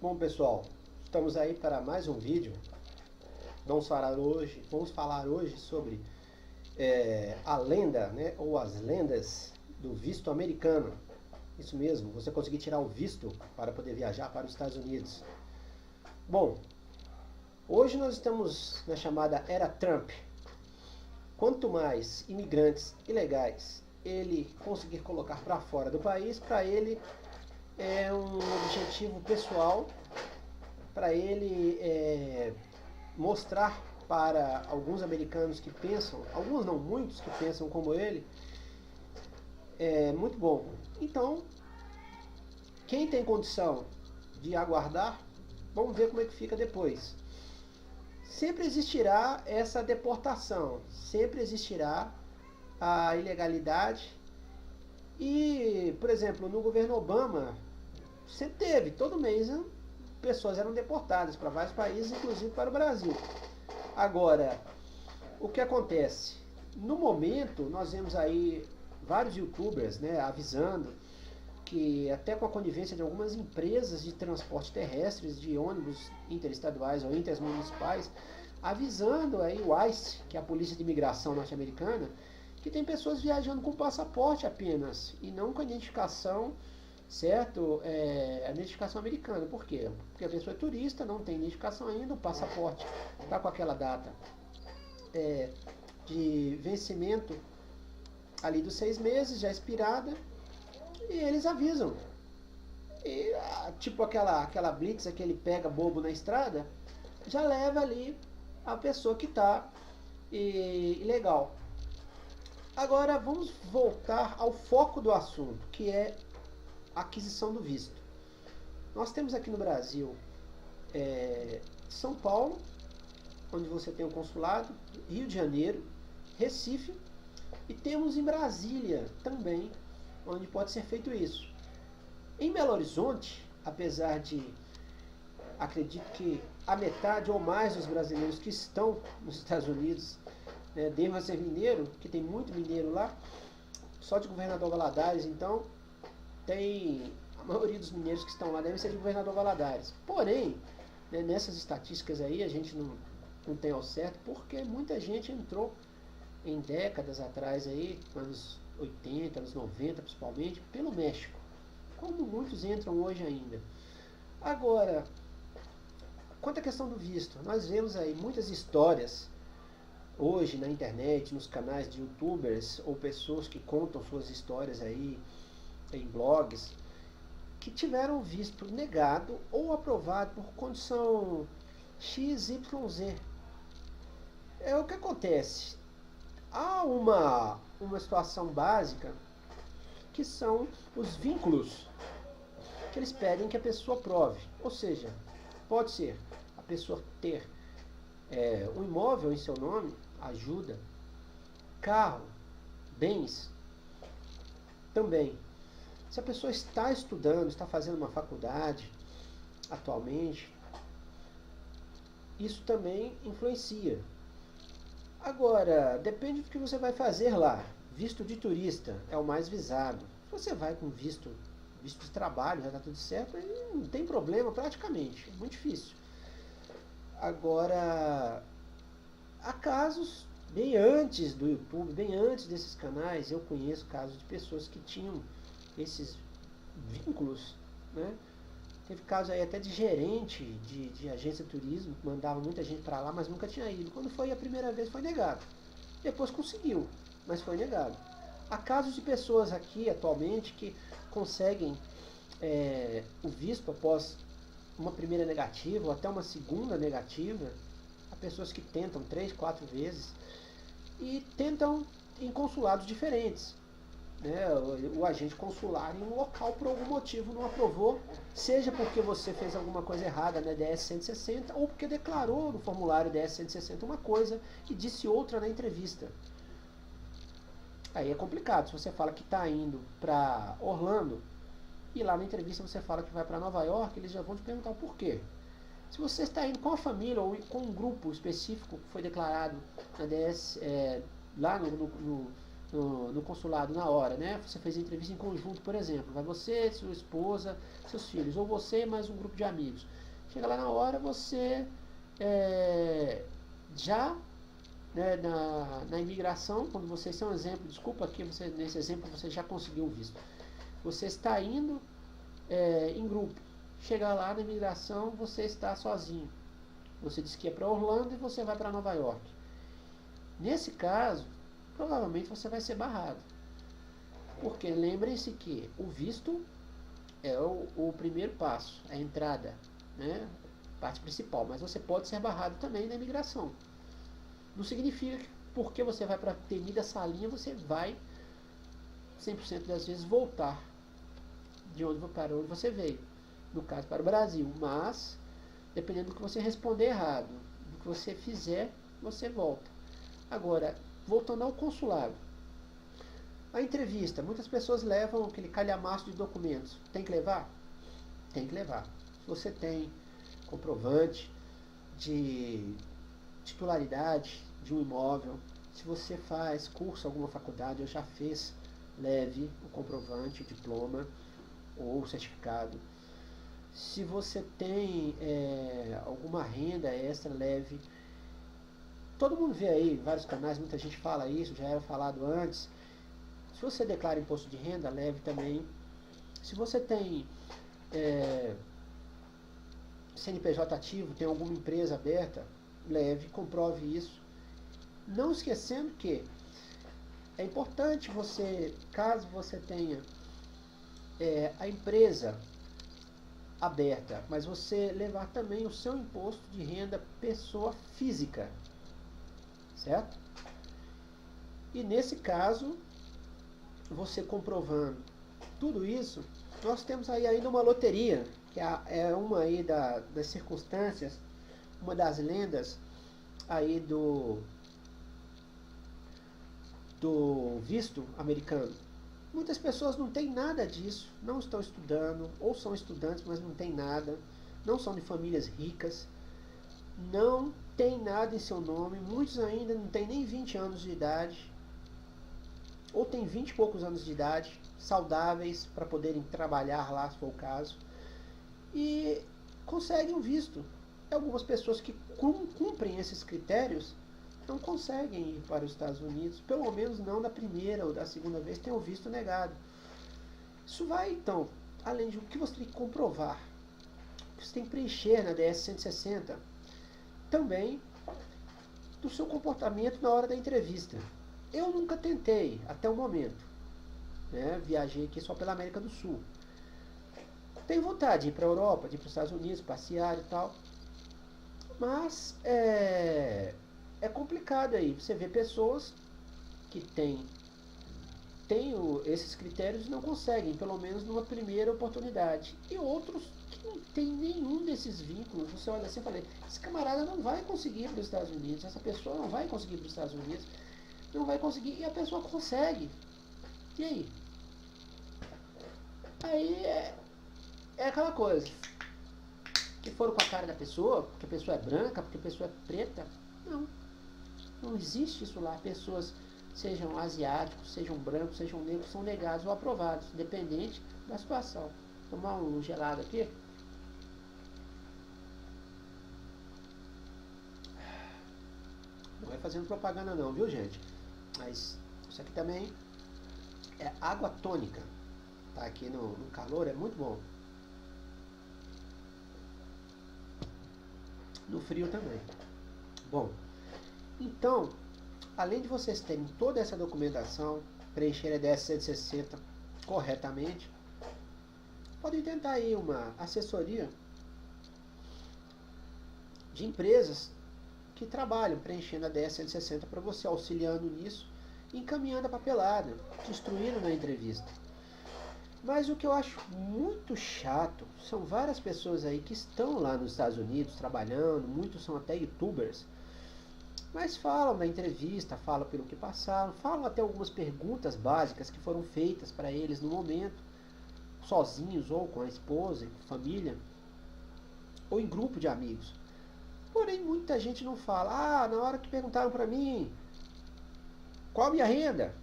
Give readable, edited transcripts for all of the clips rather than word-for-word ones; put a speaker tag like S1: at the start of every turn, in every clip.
S1: Bom pessoal, estamos aí para mais um vídeo. Vamos falar hoje sobre a lenda, né, ou as lendas do visto americano. Isso mesmo, você conseguir tirar o visto para poder viajar para os Estados Unidos. Bom, hoje nós estamos na chamada Era Trump. Quanto mais imigrantes ilegais ele conseguir colocar para fora do país, para ele é um objetivo pessoal, para ele mostrar para alguns americanos que pensam, alguns não, muitos que pensam como ele, é muito bom. Então, quem tem condição de aguardar, vamos ver como é que fica depois. Sempre existirá essa deportação, sempre existirá a ilegalidade. E, por exemplo, no governo Obama, sempre teve, todo mês, pessoas eram deportadas para vários países, inclusive para o Brasil. Agora, o que acontece? No momento, nós vemos aí vários youtubers, né, avisando que até com a conivência de algumas empresas de transporte terrestres, de ônibus interestaduais ou intermunicipais, avisando aí o ICE, que é a Polícia de Imigração norte-americana, que tem pessoas viajando com passaporte apenas e não com identificação, certo? A identificação americana. Por quê? Porque a pessoa é turista, não tem identificação ainda, o passaporte está com aquela data de vencimento ali dos 6 meses, já expirada, e eles avisam. E, tipo aquela blitz, aquele pega bobo na estrada, já leva ali a pessoa que está ilegal. Agora vamos voltar ao foco do assunto, que é a aquisição do visto. Nós temos aqui no Brasil São Paulo, onde você tem o consulado, Rio de Janeiro, Recife, e temos em Brasília também, onde pode ser feito isso. Em Belo Horizonte, apesar de, acredito que a metade ou mais dos brasileiros que estão nos Estados Unidos deva ser mineiro, que tem muito mineiro lá, só de Governador Valadares, então tem a maioria dos mineiros que estão lá devem ser de Governador Valadares. Porém, nessas estatísticas aí a gente não tem ao certo, porque muita gente entrou em décadas atrás aí, anos 80, anos 90 principalmente, pelo México, como muitos entram hoje ainda. Agora, quanto à questão do visto, nós vemos aí muitas histórias hoje na internet, nos canais de youtubers ou pessoas que contam suas histórias aí em blogs, que tiveram visto negado ou aprovado por condição XYZ. É o que acontece. Há uma situação básica que são os vínculos que eles pedem que a pessoa prove. Ou seja, pode ser a pessoa ter um imóvel em seu nome, ajuda, carro, bens, também. Se a pessoa está estudando, está fazendo uma faculdade atualmente, isso também influencia. Agora, depende do que você vai fazer lá. Visto de turista é o mais visado. Se você vai com visto de trabalho, já está tudo certo, aí não tem problema praticamente, é muito difícil. Agora, há casos, bem antes do YouTube, bem antes desses canais, eu conheço casos de pessoas que tinham esses vínculos, né? Teve caso aí até de gerente de agência de turismo, que mandava muita gente para lá, mas nunca tinha ido. Quando foi a primeira vez, foi negado. Depois conseguiu, mas foi negado. Há casos de pessoas aqui, atualmente, que conseguem o visto após uma primeira negativa, ou até uma segunda negativa. Há pessoas que tentam 3, 4 vezes, e tentam em consulados diferentes. O agente consular em um local por algum motivo não aprovou, seja porque você fez alguma coisa errada na DS-160 ou porque declarou no formulário DS-160 uma coisa e disse outra na entrevista. Aí é complicado. Se você fala que está indo para Orlando e lá na entrevista você fala que vai para Nova York, eles já vão te perguntar o porquê. Se você está indo com a família ou com um grupo específico que foi declarado na DS, lá no consulado na hora, né? Você fez a entrevista em conjunto, por exemplo. Vai você, sua esposa, seus filhos, ou você mais um grupo de amigos. Chega lá na hora, você já, né, na imigração, quando você, esse é um exemplo, desculpa aqui, nesse exemplo você já conseguiu o visto. Você está indo em grupo. Chega lá na imigração, você está sozinho. Você diz que é para Orlando e você vai para Nova York. Nesse caso, provavelmente você vai ser barrado. Porque lembrem-se que o visto é o primeiro passo, a entrada, né? Parte principal. Mas você pode ser barrado também na imigração. Não significa que porque você vai para a temida salinha, você vai 100% das vezes voltar para onde você veio. No caso, para o Brasil. Mas, dependendo do que você responder errado, do que você fizer, você volta. Agora, voltando ao consulado. A entrevista. Muitas pessoas levam aquele calhamaço de documentos. Tem que levar? Tem que levar. Se você tem comprovante de titularidade de um imóvel, se você faz curso em alguma faculdade, ou já fez, leve o comprovante, o diploma ou o certificado. Se você tem alguma renda extra, leve. Todo mundo vê aí, vários canais, muita gente fala isso, já era falado antes. Se você declara imposto de renda, leve também. Se você tem CNPJ ativo, tem alguma empresa aberta, leve, comprove isso. Não esquecendo que é importante você, caso você tenha a empresa aberta, mas você levar também o seu imposto de renda pessoa física, certo? E nesse caso, você comprovando tudo isso, nós temos aí ainda uma loteria, que é uma aí das circunstâncias, uma das lendas aí do visto americano. Muitas pessoas não têm nada disso, não estão estudando, ou são estudantes, mas não têm nada, não são de famílias ricas, não tem nada em seu nome, muitos ainda não têm nem 20 anos de idade, ou têm 20 e poucos anos de idade, saudáveis para poderem trabalhar lá, se for o caso, e conseguem um visto. Algumas pessoas que cumprem esses critérios não conseguem ir para os Estados Unidos, pelo menos não da primeira ou da segunda vez, tem o visto negado. Isso vai, então, além de o que você tem que comprovar, o que você tem que preencher na DS-160, também do seu comportamento na hora da entrevista. Eu nunca tentei, até o momento, né? Viajei aqui só pela América do Sul. Tenho vontade de ir para a Europa, de ir para os Estados Unidos, passear e tal, mas é complicado aí. Você vê pessoas que têm esses critérios e não conseguem, pelo menos numa primeira oportunidade. E outros que não tem nenhum desses vínculos. Você olha assim e fala, esse camarada não vai conseguir ir para os Estados Unidos, essa pessoa não vai conseguir ir para os Estados Unidos, não vai conseguir, e a pessoa consegue. E aí? Aí é aquela coisa. Que foram com a cara da pessoa, porque a pessoa é branca, porque a pessoa é preta. Não existe isso lá. Pessoas, sejam asiáticos, sejam brancos, sejam negros, são negados ou aprovados, independente da situação. Vou tomar um gelado aqui. Não é fazendo propaganda não, viu, gente? Mas isso aqui também é água tônica. Tá aqui no calor, é muito bom. No frio também. Bom, então, além de vocês terem toda essa documentação, preencher a DS-160 corretamente, podem tentar aí uma assessoria de empresas que trabalham preenchendo a DS-160 para você, auxiliando nisso, encaminhando a papelada, te instruindo na entrevista. Mas o que eu acho muito chato, são várias pessoas aí que estão lá nos Estados Unidos trabalhando, muitos são até youtubers, mas falam na entrevista, falam pelo que passaram, falam até algumas perguntas básicas que foram feitas para eles no momento, sozinhos ou com a esposa, família, ou em grupo de amigos. Porém, muita gente não fala, na hora que perguntaram para mim, qual a minha renda?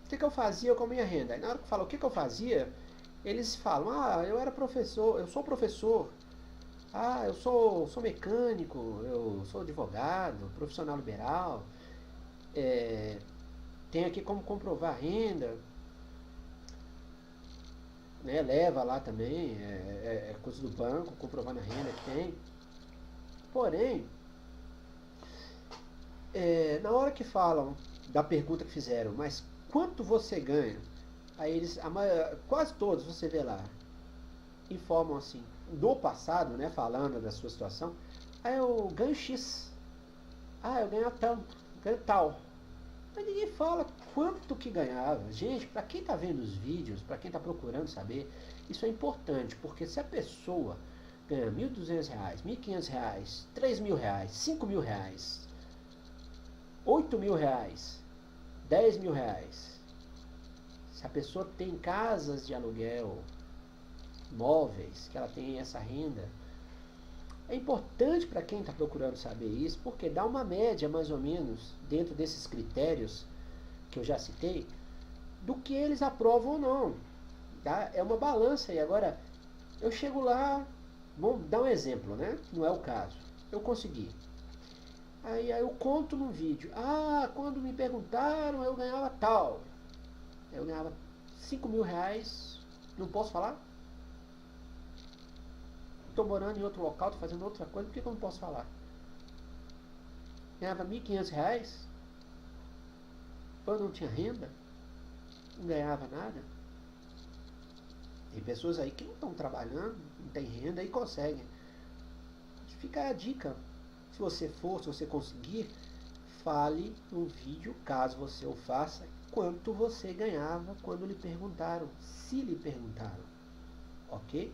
S1: que eu fazia com a minha renda? Aí na hora que fala o que eu fazia, eles falam, eu era professor, eu sou professor, eu sou mecânico, eu sou advogado, profissional liberal, tenho aqui como comprovar a renda, né, leva lá também, coisa do banco, comprovando a renda que tem. Porém, na hora que falam da pergunta que fizeram, mas quanto você ganha? Aí eles, quase todos, você vê lá, informam assim, do passado, né, falando da sua situação, eu ganho X, eu ganho tanto, ganho tal. Mas ninguém fala quanto que ganhava. Gente, para quem está vendo os vídeos, para quem está procurando saber, isso é importante, porque se a pessoa ganha R$1.200, R$1.500, R$3.000, R$5.000, R$8.000, R$10.000, se a pessoa tem casas de aluguel, imóveis, que ela tem essa renda, é importante para quem está procurando saber isso, porque dá uma média mais ou menos, dentro desses critérios que eu já citei, do que eles aprovam ou não. Tá? É uma balança aí. Agora, eu chego lá, vamos dar um exemplo, né? Não é o caso. Eu consegui. Aí eu conto num vídeo. Quando me perguntaram, eu ganhava tal. Eu ganhava R$5.000. Não posso falar? Estou morando em outro local, estou fazendo outra coisa, por que eu não posso falar? Ganhava R$1.500, eu não tinha renda, não ganhava nada. Tem pessoas aí que não estão trabalhando, não tem renda e conseguem. Fica a dica, se você conseguir, fale no vídeo, caso você o faça, quanto você ganhava quando lhe perguntaram, se lhe perguntaram, ok?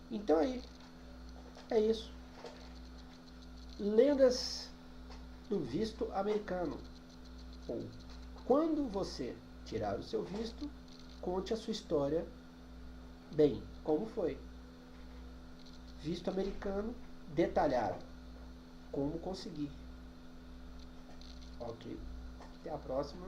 S1: Então aí, é isso. Lendas do visto americano. Ou, quando você tirar o seu visto, conte a sua história bem, como foi. Visto americano detalhado. Como conseguir. Ok. Até a próxima.